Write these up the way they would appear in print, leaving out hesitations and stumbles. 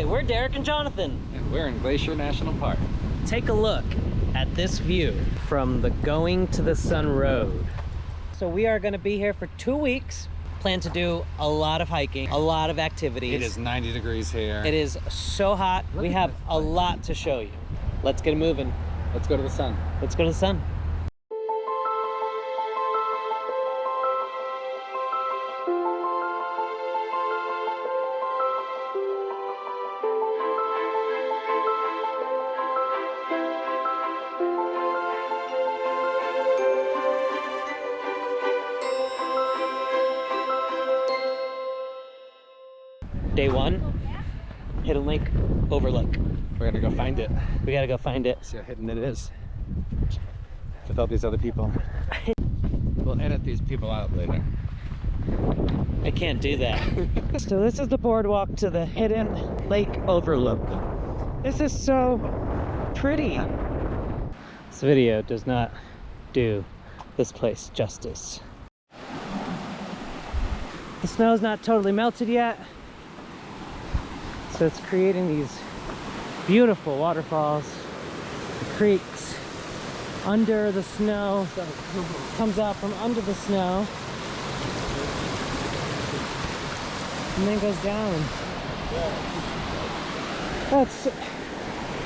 Hi, we're Derek and Jonathan. And we're in Glacier National Park. Take a look at this view from the Going to the Sun Road. So we are going to be here for 2 weeks. Plan to do a lot of hiking, a lot of activities. It is 90 degrees here. It is so hot. We have a lot to show you. Let's get moving. Let's go to the sun. Let's go to the sun. Day 1, Hidden Lake, Overlook. We're gonna go find it. We gotta go find it. See how hidden it is. With all these other people. We'll edit these people out later. I can't do that. So this is the boardwalk to the Hidden Lake Overlook. This is so pretty. This video does not do this place justice. The snow's not totally melted yet. So it's creating these beautiful waterfalls, the creeks under the snow, comes out from under the snow, and then goes down. That's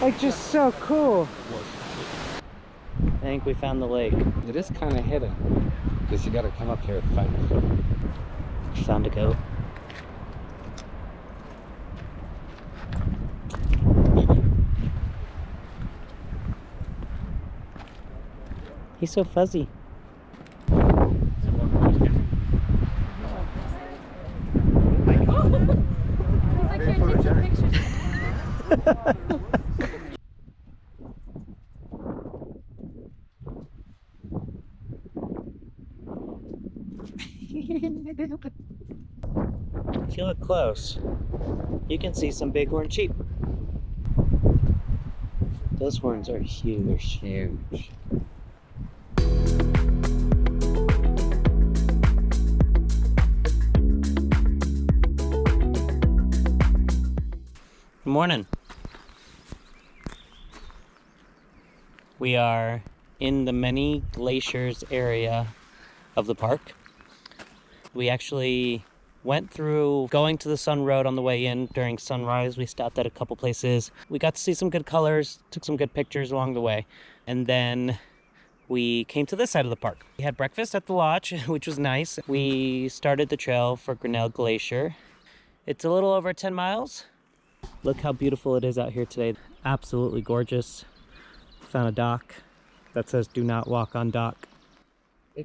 like just so cool. I think we found the lake. It is kind of hidden, because you gotta come up here to find it. Found a goat. He's so fuzzy. If you look close, you can see some bighorn sheep. Those horns are huge. Huge. Good morning. We are in the many glaciers area of the park. We actually went through Going to the Sun Road on the way in during sunrise. We stopped at a couple places. We got to see some good colors, took some good pictures along the way. And then we came to this side of the park. We had breakfast at the lodge, which was nice. We started the trail for Grinnell Glacier. It's a little over 10 miles. Look how beautiful it is out here today. Absolutely gorgeous. Found a dock that says do not walk on dock.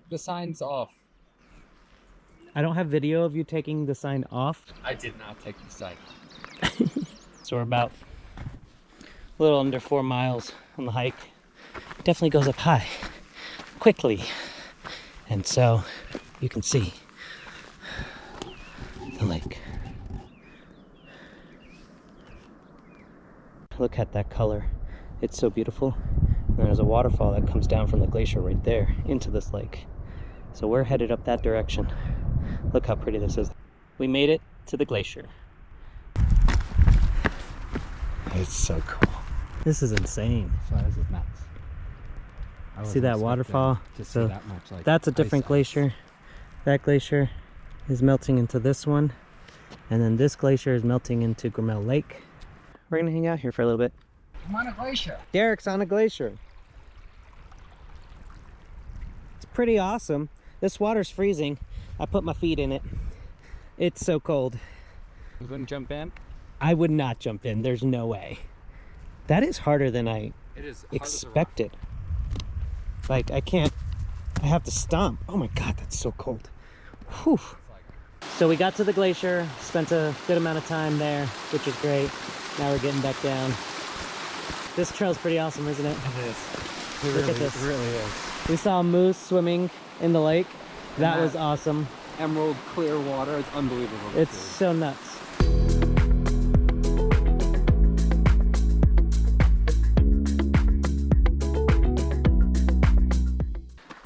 The sign's off. I don't have video of you taking the sign off. I did not take the sign. So we're about a little under 4 miles on the hike. It definitely goes up high, quickly. And so you can see the lake. Look at that color. It's so beautiful. And there's a waterfall that comes down from the glacier right there into this lake. So we're headed up that direction. Look how pretty this is. We made it to the glacier. It's so cool. This is insane. This is nuts. See that waterfall? So that much, like, that's a different glacier. That glacier is melting into this one. And then this glacier is melting into Grinnell Lake. We're gonna hang out here for a little bit. I'm on a glacier. Derek's on a glacier. It's pretty awesome. This water's freezing. I put my feet in it. It's so cold. You wouldn't jump in? I would not jump in. There's no way. That is harder than I expected. Like, I can't. I have to stomp. Oh my God, that's so cold. Whew. So we got to the glacier, spent a good amount of time there, which was great. Now we're getting back down. This trail's pretty awesome, isn't it? It is. Look at this. It really is. We saw a moose swimming in the lake. That was awesome. Emerald clear water. It's unbelievable. It's so nuts.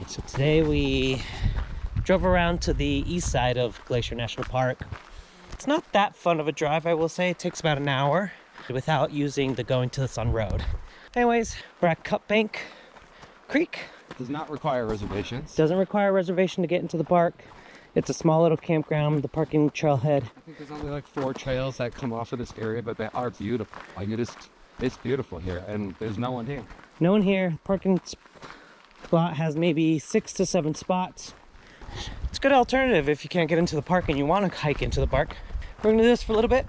So today we drove around to the east side of Glacier National Park. It's not that fun of a drive, I will say. It takes about an hour without using the Going to the Sun road. Anyways, we're at Cut Bank Creek. Does not require reservations. Doesn't require a reservation to get into the park. It's a small little campground, the parking trailhead. I think there's only like 4 trails that come off of this area, but they are beautiful. Like it's beautiful here, and there's no one here. No one here. Parking spot has maybe 6 to 7 spots. It's a good alternative if you can't get into the park and you want to hike into the park. We're gonna do this for a little bit,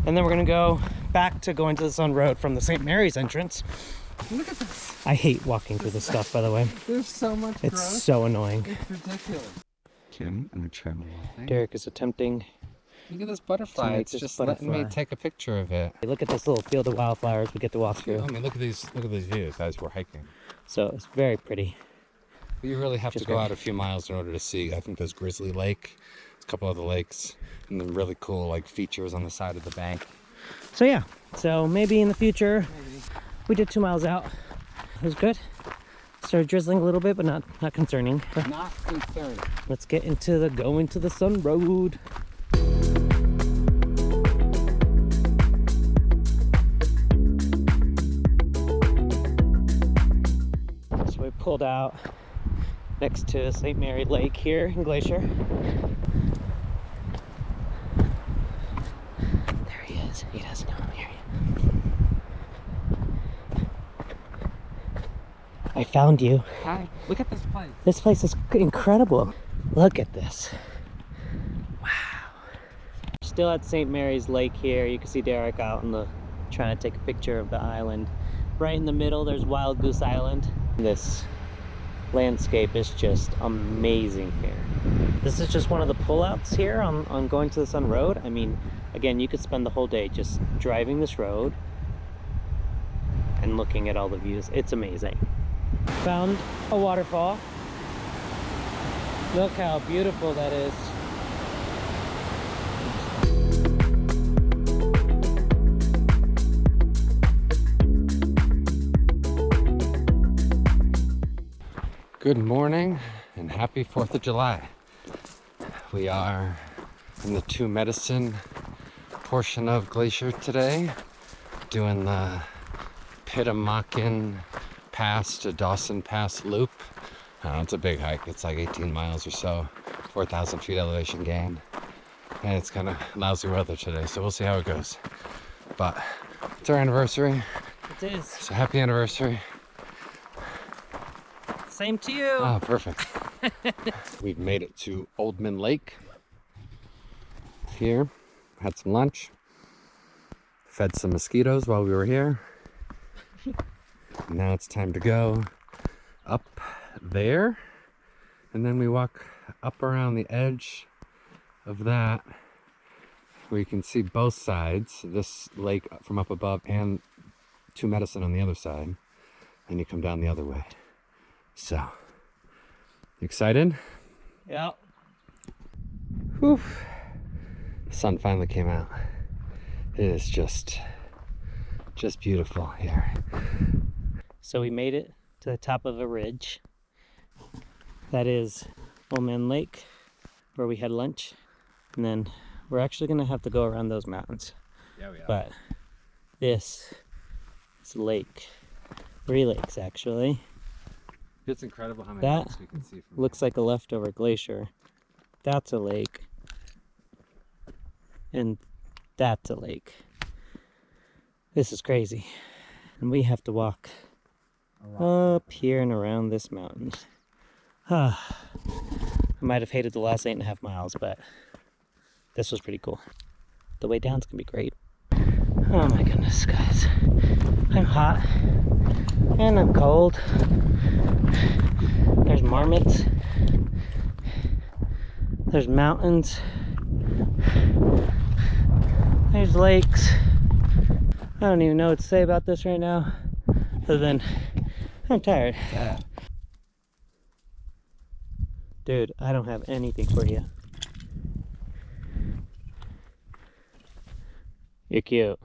and then we're gonna go back to Going to the Sun road from the St. Mary's entrance. Look at this. I hate walking through this stuff, by the way. There's so much It's growth. so annoying. It's ridiculous. Kim and Trevor. Derek is attempting. Look at this butterfly. make It's this just butterfly. letting me take a picture of it. Look at this little field of wildflowers we get to walk through. I mean, look at these views as we're hiking. So it's very pretty. You really have to Just go great. out a few miles in order to see. I think there's Grizzly Lake, a couple other lakes, and then really cool like features on the side of the bank. So yeah, so maybe in the future, we did 2 miles out. It was good. Started drizzling a little bit, but not concerning. But Not concerned. let's get into the Going to the Sun road. So we pulled out next to St. Mary Lake here in Glacier. There he is. He doesn't know I'm here yet. I found you. Hi. Look at this place. This place is incredible. Look at this. Wow. Still at St. Mary's Lake here. You can see Derek out in the trying to take a picture of the island. Right in the middle, there's Wild Goose Island. This landscape is just amazing here. This is just one of the pullouts here on Going to the Sun road. I mean, again, you could spend the whole day just driving this road and looking at all the views. It's amazing. Found a waterfall. Look how beautiful that is. Good morning and happy 4th of July. We are in the Two Medicine portion of Glacier today, doing the Pitamakan Pass to Dawson Pass loop. It's a big hike. It's like 18 miles or so, 4,000 feet elevation gain. And it's kind of lousy weather today, so we'll see how it goes. But it's our anniversary, It is. so happy anniversary. Same to you. Oh, perfect. We've made it to Oldman Lake. Here, had some lunch, fed some mosquitoes while we were here. Now it's time to go up there, and then we walk up around the edge of that, where you can see both sides, this lake from up above and Two Medicine on the other side, and you come down the other way. So, you excited? Yeah. Whew. The sun finally came out. It is just beautiful here. So we made it to the top of a ridge. That is Oldman Lake, where we had lunch. And then we're actually gonna have to go around those mountains. Yeah, we are. But this is a lake. 3 lakes actually. It's incredible how many That lakes we can see from looks like a leftover glacier. That's a lake. And that's a lake. This is crazy. And we have to walk up here and around this mountain. I might have hated the last 8.5 miles, but this was pretty cool. The way down's gonna be great. Oh my goodness, guys. I'm hot and I'm cold. There's marmots. There's mountains. There's lakes. I don't even know what to say about this right now, other than I'm tired. Yeah. Dude, I don't have anything for you. You're cute.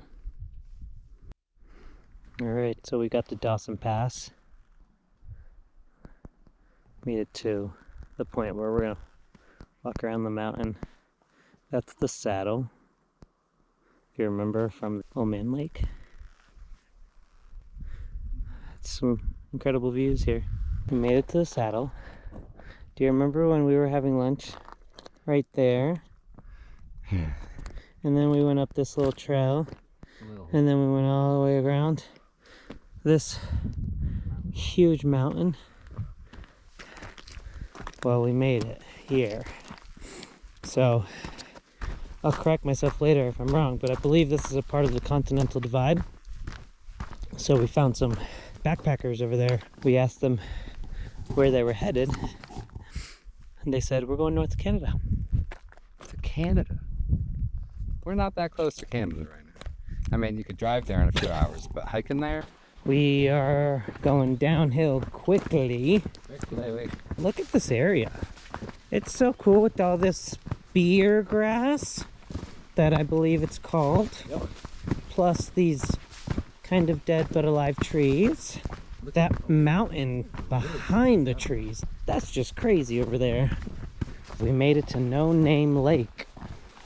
Alright, so we got the Dawson Pass. Made it to the point where we're gonna walk around the mountain. That's the saddle, if you remember from Old Man Lake. It's some incredible views here. We made it to the saddle. Do you remember when we were having lunch right there? Yeah. And then we went up this little trail, and then we went all the way around this huge mountain. Well, we made it here. So I'll correct myself later if I'm wrong, but I believe this is a part of the Continental Divide. So we found some backpackers over there. We asked them where they were headed, and they said, we're going north to Canada. To Canada? We're not that close to Canada right now. I mean, you could drive there in a few hours, but hiking there? We are going downhill quickly. Look at this area. It's so cool with all this beer grass that I believe it's called. Yep. Plus these kind of dead but alive trees. That mountain behind the trees. That's just crazy over there. We made it to No Name Lake.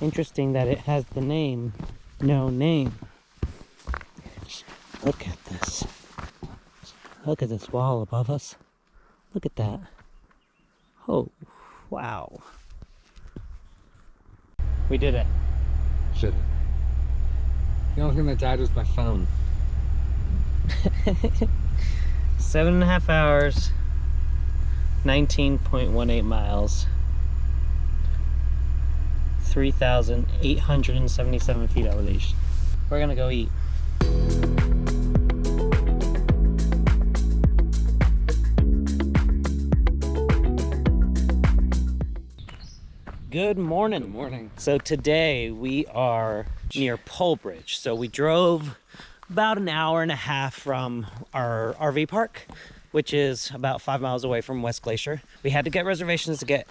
Interesting that it has the name No Name. Look at this. Look at this wall above us. Look at that. Oh, wow. We did it. Should have. The only thing that died was my phone. 7.5 hours, 19.18 miles, 3,877 feet elevation. We're gonna go eat. Good morning. Good morning. So today we are near Polebridge. So we drove about an hour and a half from our RV park, which is about 5 miles away from West Glacier. We had to get reservations to get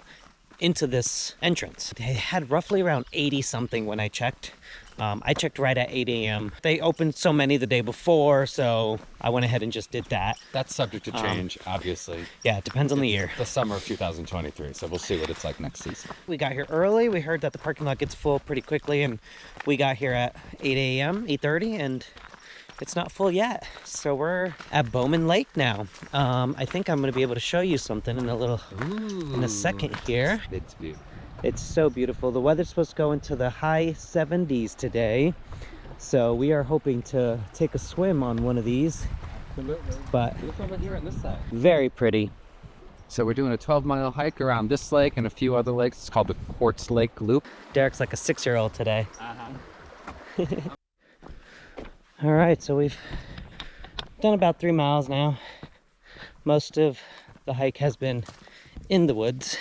into this entrance. They had roughly around 80 something when I checked. I checked right at 8 a.m. They opened so many the day before, so I went ahead and just did that. That's subject to change, obviously. Yeah, it depends on the year. The summer of 2023, so we'll see what it's like next season. We got here early. We heard that the parking lot gets full pretty quickly, and we got here at 8 a.m., 8:30, and it's not full yet. So we're at Bowman Lake now. I think I'm going to be able to show you something in a second here. It's beautiful. It's so beautiful. The weather's supposed to go into the high 70s today. So we are hoping to take a swim on one of these. But look over here on this side. Very pretty. So we're doing a 12-mile hike around this lake and a few other lakes. It's called the Quartz Lake Loop. Derek's like a 6-year-old today. All right, so we've done about 3 miles now. Most of the hike has been in the woods.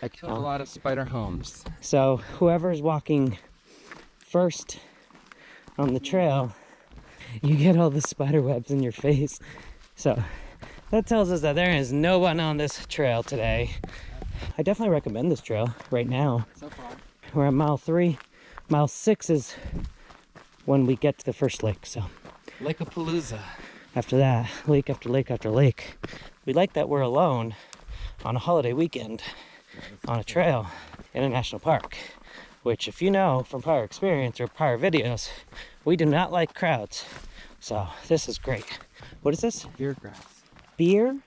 I killed a lot of spider homes. So whoever's walking first on the trail, you get all the spider webs in your face. So that tells us that there is no one on this trail today. I definitely recommend this trail right now. So far. We're at mile 3. Mile 6 is when we get to the first lake. So Lake-a-Palooza. after that, lake after lake after lake. We like that we're alone on a holiday weekend on a trail in a national park, which, if you know from prior experience or prior videos, we do not like crowds. So this is great. What is this? Beer grass. Beer?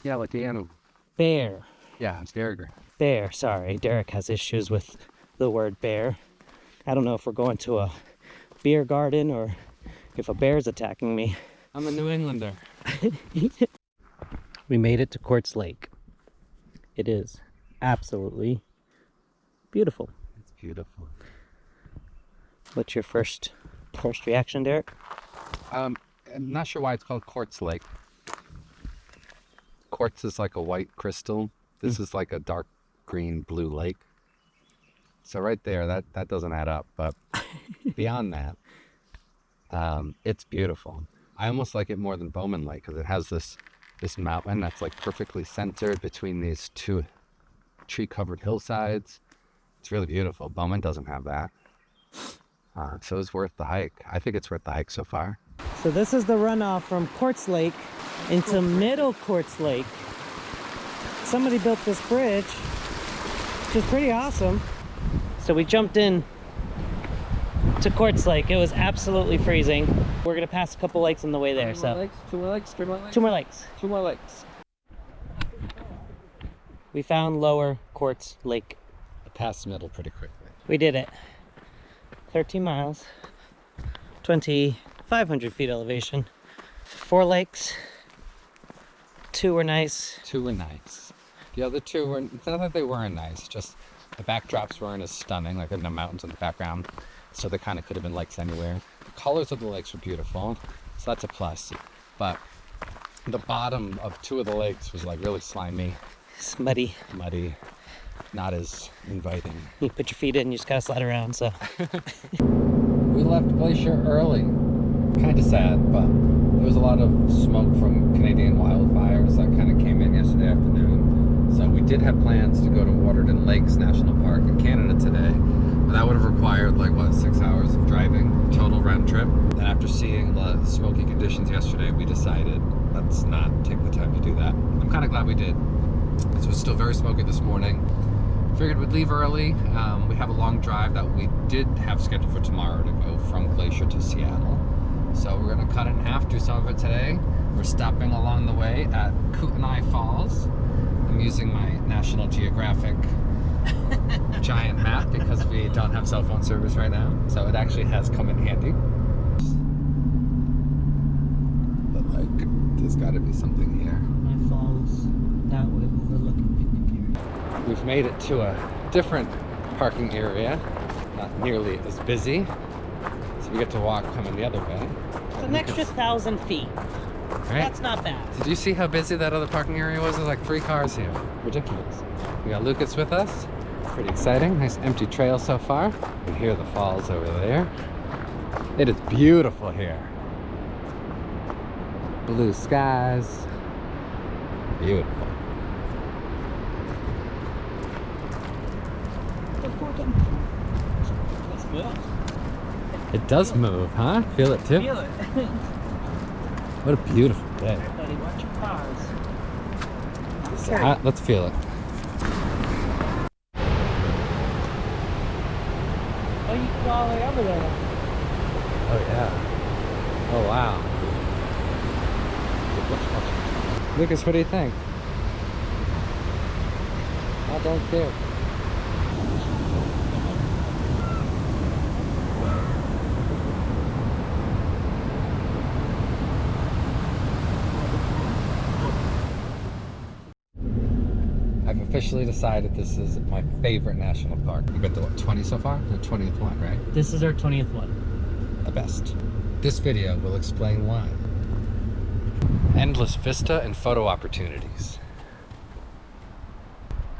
Yeah, like the animal. Bear. Yeah, it's beer grass. Bear. Sorry, Derek has issues with the word bear. I don't know if we're going to a beer garden or if a bear's attacking me. I'm a New Englander. We made it to Quartz Lake. It is absolutely beautiful. It's beautiful. What's your first reaction, Derek? I'm not sure why it's called Quartz Lake. Quartz is like a white crystal. This is like a dark green blue lake. So right there, that doesn't add up. But beyond that, it's beautiful. I almost like it more than Bowman Lake because it has this mountain that's like perfectly centered between these two tree-covered hillsides. It's really beautiful. Bowman doesn't have that. So it's worth the hike. I think it's worth the hike so far. So this is the runoff from Quartz Lake into Middle Quartz Lake. Somebody built this bridge, which is pretty awesome. So we jumped in to Quartz Lake. It was absolutely freezing. We're gonna pass a couple lakes on the way there. Two more lakes, three more lakes. Two more lakes. Two more lakes. We found Lower Quartz Lake. I passed the middle pretty quickly. We did it. 13 miles, 2,500 feet elevation. 4 lakes. 2 were nice. 2 were nice. The other 2 were, it's not that they weren't nice, just the backdrops weren't as stunning, like in the mountains in the background. So they kind of could have been lakes anywhere. The colors of the lakes were beautiful, so that's a plus. But the bottom of 2 of the lakes was like really slimy. It's muddy. Muddy, not as inviting. You put your feet in, you just gotta slide around, so. We left Glacier early. Kind of sad, but there was a lot of smoke from Canadian wildfires that kind of came in yesterday afternoon. So we did have plans to go to Waterfall Lakes National Park in Canada today. But that would have required like, what, 6 hours of driving, total round trip. And after seeing the smoky conditions yesterday, we decided let's not take the time to do that. I'm kind of glad we did. It was still very smoky this morning. Figured we'd leave early. We have a long drive that we did have scheduled for tomorrow to go from Glacier to Seattle. So we're gonna cut it in half, do some of it today. We're stopping along the way at Kootenai Falls. I'm using my National Geographic giant map because we don't have cell phone service right now. So it actually has come in handy. But like, there's gotta be something here. My falls that way overlooking picnic area. We've made it to a different parking area, not nearly as busy. So we get to walk coming the other way. It's an extra 1,000 feet. Right? That's not bad. Did you see how busy that other parking area was? There's like 3 cars here. Ridiculous. We got Lucas with us. Pretty exciting. Nice empty trail so far. You can hear the falls over there. It is beautiful here. Blue skies. Beautiful. Let's move. It does move, huh? Feel it too? Feel it. What a beautiful day. Buddy, watch your cars. It's hot. Let's feel it. Oh, you can go all the way over there. Oh yeah. Oh wow. Lucas, what do you think? I don't care. I've officially decided this is my favorite national park. We've been to what, 20 so far? The 20th one, right? This is our 20th one. The best. This video will explain why. Endless vista and photo opportunities.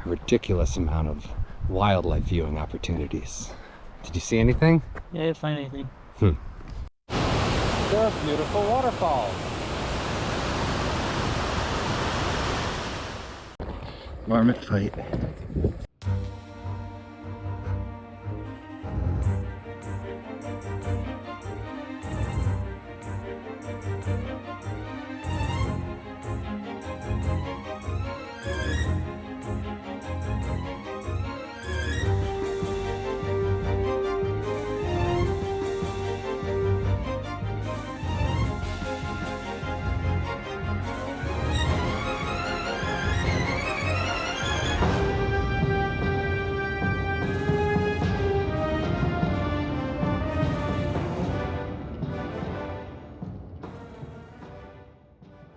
A ridiculous amount of wildlife viewing opportunities. Did you see anything? Yeah, I didn't find anything. The beautiful waterfall. Marmot fight.